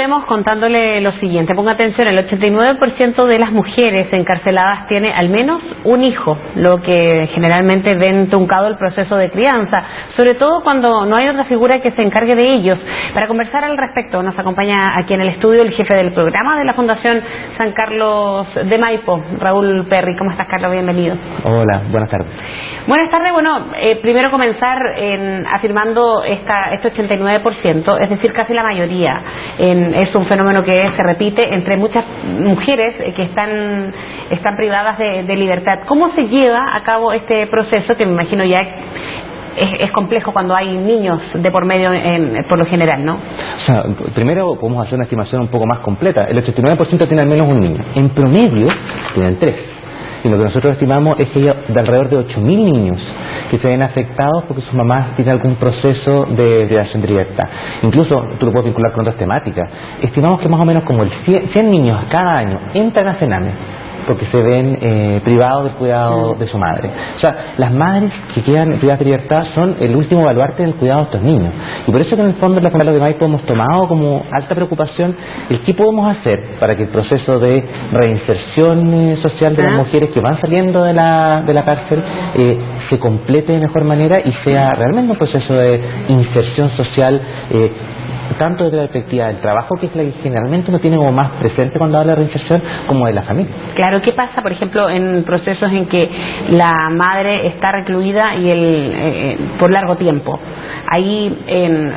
saludemos contándole lo siguiente. Ponga atención, el 89% de las mujeres encarceladas tiene al menos un hijo, lo que generalmente ven truncado el proceso de crianza, sobre todo cuando no hay otra figura que se encargue de ellos. Para conversar al respecto nos acompaña aquí en el estudio el jefe del programa de la Fundación San Carlos de Maipo, Raúl Perry. ¿Cómo estás, Carlos? Bienvenido. Hola, buenas tardes. Buenas tardes. Bueno, primero comenzar afirmando este 89%, es decir, casi la mayoría. Es un fenómeno que se repite entre muchas mujeres que están privadas de libertad. ¿Cómo se lleva a cabo este proceso, que me imagino ya es complejo cuando hay niños de por medio por lo general, ¿no? O sea, primero podemos hacer una estimación un poco más completa. El 89% tiene al menos un niño. En promedio tienen 3. Y lo que nosotros estimamos es que hay de alrededor de 8.000 niños que se ven afectados porque sus mamás tienen algún proceso de privación de libertad. Incluso tú lo puedes vincular con otras temáticas. Estimamos que más o menos como 100 niños cada año entran a Sename porque se ven privados del cuidado de su madre. O sea, las madres que quedan privadas de libertad son el último baluarte del cuidado de estos niños. Y por eso que en el fondo en la Fundación de Maipo hemos tomado como alta preocupación el qué podemos hacer para que el proceso de reinserción social de las mujeres que van saliendo de la cárcel se complete de mejor manera y sea realmente un proceso de inserción social tanto desde la perspectiva del trabajo, que es la que generalmente uno tiene como más presente cuando habla de reinserción, como de la familia. Claro, ¿qué pasa, por ejemplo, en procesos en que la madre está recluida y por largo tiempo? Ahí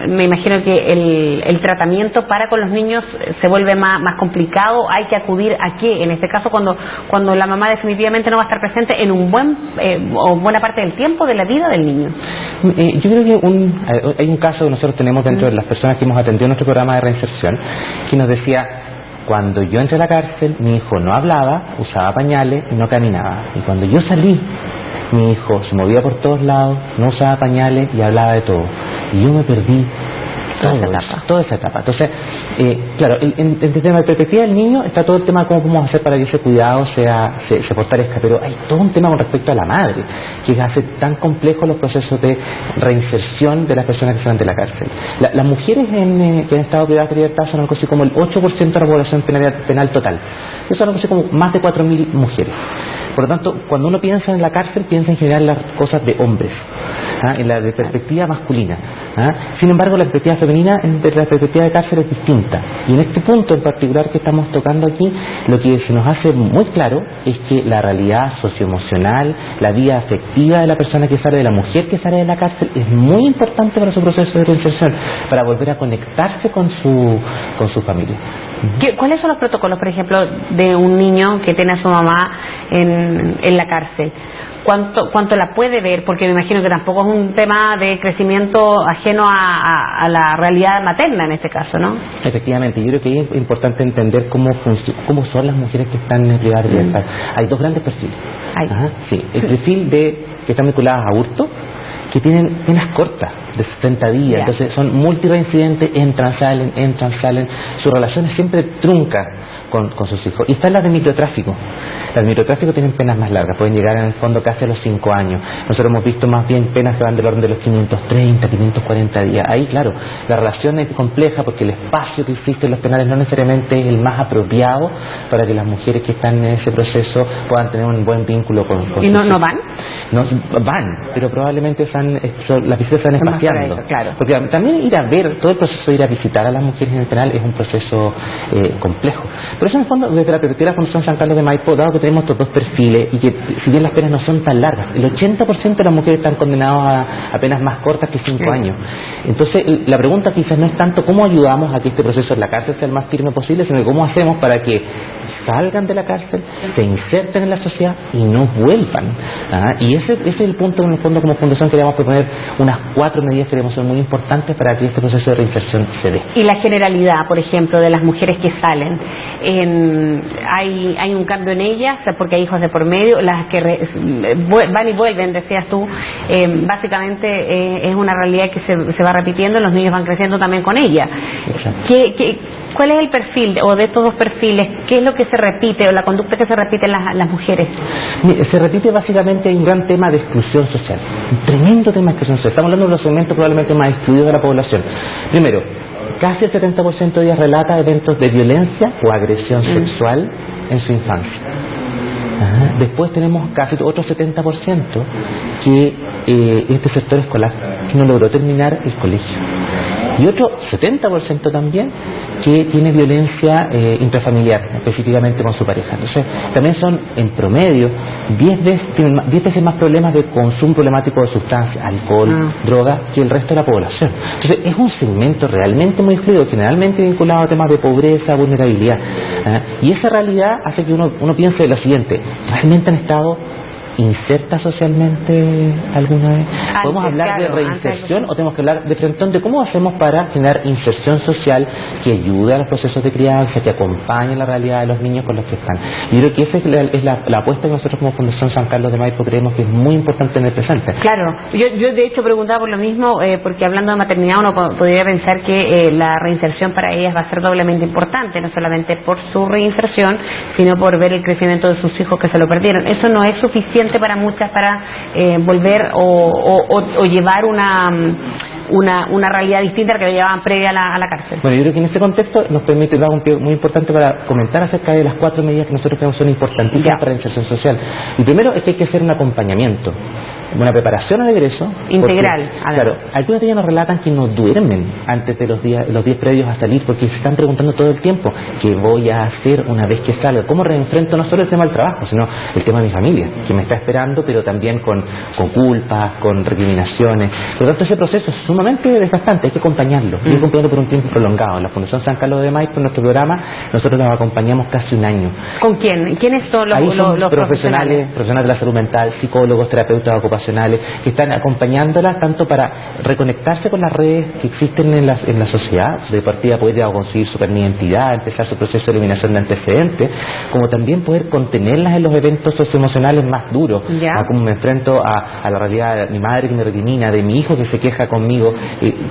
me imagino que el tratamiento para con los niños se vuelve más complicado. Hay que acudir a qué, en este caso, cuando la mamá definitivamente no va a estar presente en un o buena parte del tiempo de la vida del niño. Yo creo que hay un caso que nosotros tenemos dentro de las personas que hemos atendido nuestro programa de reinserción, que nos decía: cuando yo entré a la cárcel, mi hijo no hablaba, usaba pañales y no caminaba. Y cuando yo salí, mi hijo se movía por todos lados, no usaba pañales y hablaba de todo. Y yo me perdí toda esa etapa. Entonces, claro, desde la perspectiva del niño está todo el tema de cómo podemos hacer para que ese cuidado se fortalezca, pero hay todo un tema con respecto a la madre, que hace tan complejos los procesos de reinserción de las personas que salen de la cárcel. Las mujeres que han estado privadas de libertad son algo así como el 8% de la población penal total. Eso son algo así como más de 4.000 mujeres. Por lo tanto, cuando uno piensa en la cárcel, piensa en general las cosas de hombres, en la de perspectiva masculina. Sin embargo, la perspectiva femenina desde la perspectiva de cárcel es distinta. Y en este punto en particular que estamos tocando aquí, lo que se nos hace muy claro es que la realidad socioemocional, la vida afectiva de la persona que sale, de la mujer que sale de la cárcel, es muy importante para su proceso de reinserción, para volver a conectarse con su familia. ¿Cuáles son los protocolos, por ejemplo, de un niño que tiene a su mamá en la cárcel? ¿Cuánto la puede ver? Porque me imagino que tampoco es un tema de crecimiento ajeno a la realidad materna en este caso, ¿no? Efectivamente, yo creo que es importante entender cómo son las mujeres que están privadas de libertad. Hay dos grandes perfiles. Sí, el perfil que están vinculadas a aborto, que tienen penas cortas, de 60 días, entonces son multireincidentes, entran, salen, sus relaciones siempre truncan con sus hijos. Y están las de microtráfico. Las de microtráfico tienen penas más largas, pueden llegar en el fondo casi a los 5 años. Nosotros hemos visto más bien penas que van del orden de los 530, 540 días. Ahí, claro, la relación es compleja porque el espacio que existe en los penales no necesariamente es el más apropiado para que las mujeres que están en ese proceso puedan tener un buen vínculo con ¿Y no van? No, van, pero probablemente las visitas se van espaciando. Claro. Porque también ir a ver, todo el proceso de ir a visitar a las mujeres en el penal es un proceso complejo. Por eso en el fondo, desde la perspectiva de la Fundación San Carlos de Maipo, dado que tenemos estos dos perfiles y que si bien las penas no son tan largas, el 80% de las mujeres están condenadas a penas más cortas que 5 años. Entonces la pregunta quizás no es tanto cómo ayudamos a que este proceso en la cárcel sea el más firme posible, sino cómo hacemos para que salgan de la cárcel, se inserten en la sociedad y no vuelvan. Y ese es el punto, en el fondo, como fundación queríamos proponer unas 4 medidas que creemos son muy importantes para que este proceso de reinserción se dé. Y la generalidad, por ejemplo, de las mujeres que salen, hay un cambio en ellas, porque hay hijos de por medio, las que van y vuelven, decías tú, básicamente es una realidad que se va repitiendo, los niños van creciendo también con ella. ¿Cuál es el perfil, o de estos dos perfiles, qué es lo que se repite, o la conducta que se repite en las mujeres? Se repite básicamente un gran tema de exclusión social, un tremendo tema de exclusión social. Estamos hablando de los segmentos probablemente más excluidos de la población. Primero, casi el 70% de ellas relata eventos de violencia o agresión sexual en su infancia. Después tenemos casi otro 70% que este sector escolar que no logró terminar el colegio. Y otro 70% también que tiene violencia intrafamiliar, específicamente con su pareja. Entonces, también son en promedio 10 veces más problemas de consumo problemático de sustancias, alcohol, drogas, que el resto de la población. Entonces, es un segmento realmente muy fluido, generalmente vinculado a temas de pobreza, vulnerabilidad. Y esa realidad hace que uno piense lo siguiente: ¿realmente han estado insertas socialmente alguna vez? ¿Podemos hablar de reinserción o tenemos que hablar de frente de cómo hacemos para generar inserción social que ayude a los procesos de crianza, que acompañe la realidad de los niños con los que están? Y creo que esa es la apuesta que nosotros como Fundación San Carlos de Maipo creemos que es muy importante en el presente. Claro, yo de hecho preguntaba por lo mismo, porque hablando de maternidad uno podría pensar que la reinserción para ellas va a ser doblemente importante, no solamente por su reinserción, sino por ver el crecimiento de sus hijos que se lo perdieron. Eso no es suficiente para muchas para volver o llevar una realidad distinta a la que lo llevaban previa a la cárcel. Bueno, yo creo que en este contexto nos permite dar un pie muy importante para comentar acerca de las 4 medidas que nosotros creemos son importantísimas para la inserción social. Y primero es que hay que hacer un acompañamiento, una preparación al egreso integral. Porque, claro, algunas de ellas nos relatan que no duermen antes de los días previos a salir, porque se están preguntando todo el tiempo ¿qué voy a hacer una vez que salga? ¿Cómo reenfrento no solo el tema del trabajo, sino el tema de mi familia, que me está esperando, pero también con culpas, con recriminaciones? Por lo tanto, ese proceso es sumamente desgastante, hay que acompañarlo, y hay que acompañarlo por un tiempo prolongado. En la Fundación San Carlos de Maipo, en nuestro programa, nosotros nos acompañamos casi un año. ¿Con quién? ¿Quiénes son los profesionales de la salud mental, psicólogos, terapeutas ocupacionales, que están acompañándolas tanto para reconectarse con las redes que existen en la sociedad, de partida poder conseguir su carnet de identidad, empezar su proceso de eliminación de antecedentes, como también poder contenerlas en los eventos socioemocionales más duros, como me enfrento a la realidad de mi madre que me recrimina, de mi hijo que se queja conmigo,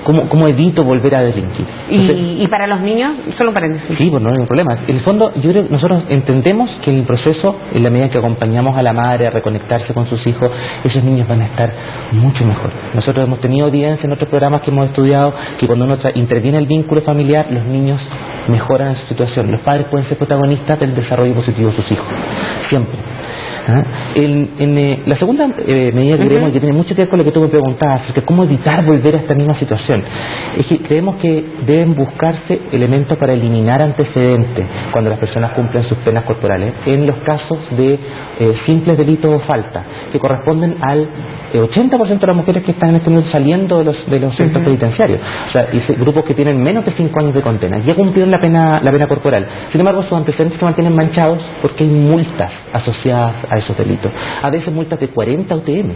cómo evito volver a delinquir. Entonces, ¿Y para los niños? Solo un paréntesis. Sí, pues no hay ningún problema. En el fondo, yo creo que nosotros entendemos que el proceso, en la medida que acompañamos a la madre a reconectarse con sus hijos, esos niños van a estar mucho mejor. Nosotros hemos tenido evidencia en otros programas que hemos estudiado que cuando uno interviene el vínculo familiar, los niños mejoran en su situación. Los padres pueden ser protagonistas del desarrollo positivo de sus hijos. Siempre. La segunda medida que creemos, que tiene mucho que ver con lo que tú me preguntabas, acerca de cómo evitar volver a esta misma situación, es que creemos que deben buscarse elementos para eliminar antecedentes cuando las personas cumplen sus penas corporales, en los casos de simples delitos o faltas, que corresponden al 80% de las mujeres que están en este momento saliendo de los centros penitenciarios. O sea, grupos que tienen menos de 5 años de condena, ya cumplieron la pena corporal. Sin embargo, sus antecedentes se mantienen manchados porque hay multas asociadas a esos delitos. A veces multas de 40 UTM.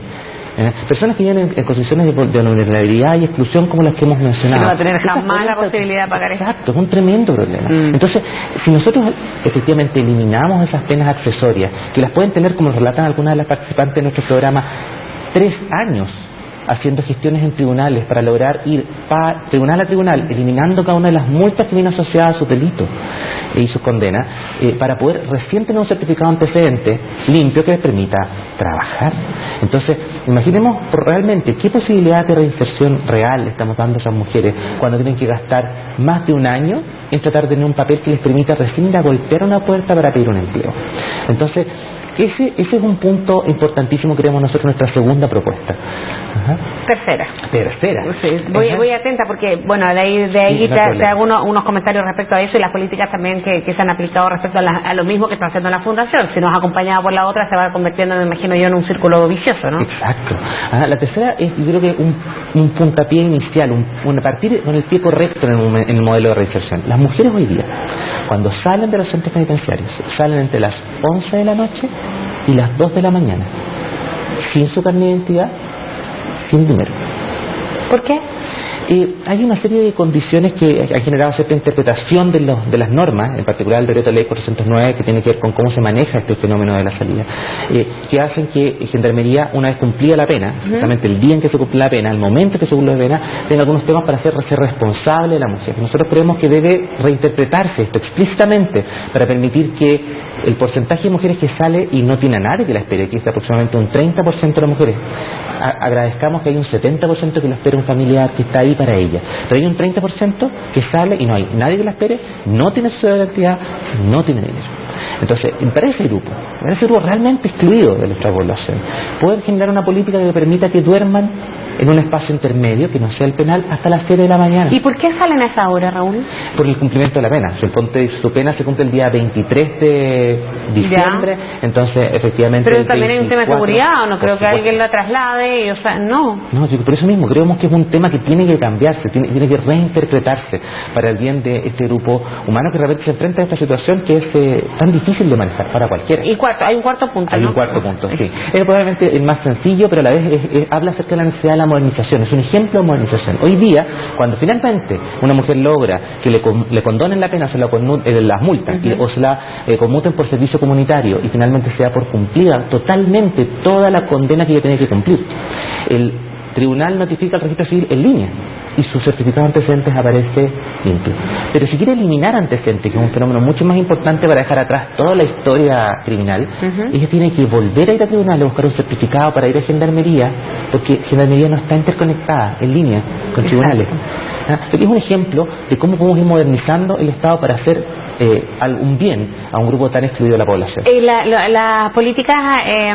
Personas que viven en condiciones de vulnerabilidad y exclusión como las que hemos mencionado. Que no va a tener jamás la posibilidad de pagar eso. Exacto, es un tremendo problema. Entonces, si nosotros efectivamente eliminamos esas penas accesorias, que las pueden tener, como relatan algunas de las participantes de nuestro programa, 3 años haciendo gestiones en tribunales para lograr ir tribunal a tribunal, eliminando cada una de las multas que vienen asociadas a sus delitos y sus condenas, para poder recién tener un certificado antecedente limpio que les permita trabajar. Entonces, imaginemos realmente qué posibilidad de reinserción real le estamos dando a esas mujeres cuando tienen que gastar más de un año en tratar de tener un papel que les permita recién ir a golpear una puerta para pedir un empleo. Entonces, ese es un punto importantísimo, creemos nosotros, nuestra segunda propuesta. Tercera. Sí, voy atenta porque, bueno, de ahí te hago unos comentarios respecto a eso y las políticas también que se han aplicado respecto a lo mismo que está haciendo la Fundación. Si nos acompañada por la otra, se va convirtiendo, me imagino yo, en un círculo vicioso, ¿no? Exacto. La tercera es, yo creo que un puntapié inicial, partir con el pie correcto en el modelo de reinserción. Las mujeres hoy día, cuando salen de los centros penitenciarios, salen entre las 11 de la noche y las 2 de la mañana, sin su carnet de identidad, sin dinero. ¿Por qué? Hay una serie de condiciones que han generado cierta interpretación de las normas, en particular el decreto de ley 409, que tiene que ver con cómo se maneja este fenómeno de la salida, que hacen que Gendarmería, una vez cumplida la pena, justamente el día en que se cumple la pena, el momento en que se cumple la pena, tenga algunos temas para ser responsable de la mujer. Nosotros creemos que debe reinterpretarse esto explícitamente para permitir que el porcentaje de mujeres que sale y no tiene a nadie que la espere, que es aproximadamente un 30% de las mujeres, agradezcamos que hay un 70% que lo espera un familiar que está ahí para ella. Pero hay un 30% que sale y no hay nadie que la espere, no tiene su identidad, no tiene dinero. Entonces, para ese grupo realmente excluido de nuestra población, poder generar una política que permita que duerman en un espacio intermedio, que no sea el penal, hasta las 7 de la mañana. ¿Y por qué salen a esa hora, Raúl? Por el cumplimiento de la pena. Su pena se cumple el día 23 de diciembre, ya. Entonces, efectivamente... Pero también hay un tema de seguridad, ¿o no? Creo que alguien la traslade, y, o sea, no. No, por eso mismo, creemos que es un tema que tiene que cambiarse, tiene que reinterpretarse para el bien de este grupo humano que de repente se enfrenta a esta situación que es tan difícil de manejar para cualquiera. Y hay un cuarto punto, Hay ¿no? un cuarto punto, sí. Es probablemente el más sencillo, pero a la vez habla acerca de la necesidad de la modernización. Es un ejemplo de modernización. Hoy día, cuando finalmente una mujer logra que le condonen la pena, se la las multas, o se la conmuten por servicio comunitario y finalmente sea por cumplida totalmente toda la condena que ella tiene que cumplir, el tribunal notifica al registro civil en línea y su certificado de antecedentes aparece limpio. Pero si quiere eliminar antecedentes, que es un fenómeno mucho más importante para dejar atrás toda la historia criminal, ella tiene que volver a ir a tribunal a buscar un certificado para ir a Gendarmería, porque Gendarmería no está interconectada en línea con tribunales. Aquí es un ejemplo de cómo podemos ir modernizando el Estado para hacer un bien a un grupo tan excluido de la población. Las políticas de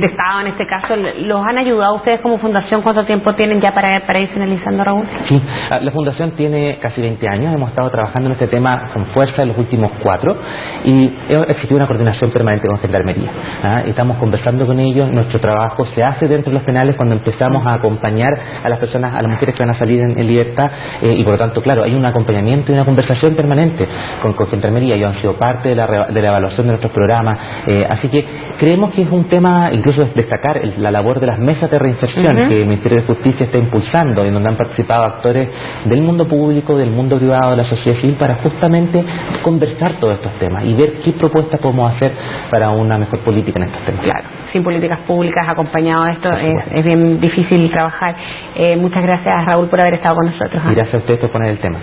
Estado, en este caso, ¿los han ayudado ustedes como fundación? ¿Cuánto tiempo tienen ya para ir finalizando, Raúl? Sí, la fundación tiene casi 20 años, hemos estado trabajando en este tema con fuerza en los últimos 4 y ha existido una coordinación permanente con Gendarmería. Estamos conversando con ellos, nuestro trabajo se hace dentro de los penales cuando empezamos a acompañar a las personas, a las mujeres que van a salir en libertad, y por lo tanto, claro, hay un acompañamiento y una conversación permanente con Gendarmería. Ellos han sido parte de la evaluación de nuestros programas, así que creemos que es un tema, incluso destacar la labor de las mesas de reinserción que el Ministerio de Justicia está impulsando, en donde han participado actores del mundo público, del mundo privado, de la sociedad civil, para justamente conversar todos estos temas y ver qué propuestas podemos hacer para una mejor política en estos temas. Claro, sin políticas públicas acompañado de esto es bien difícil trabajar. Muchas gracias, Raúl, por haber estado con nosotros. Gracias a ustedes por poner el tema.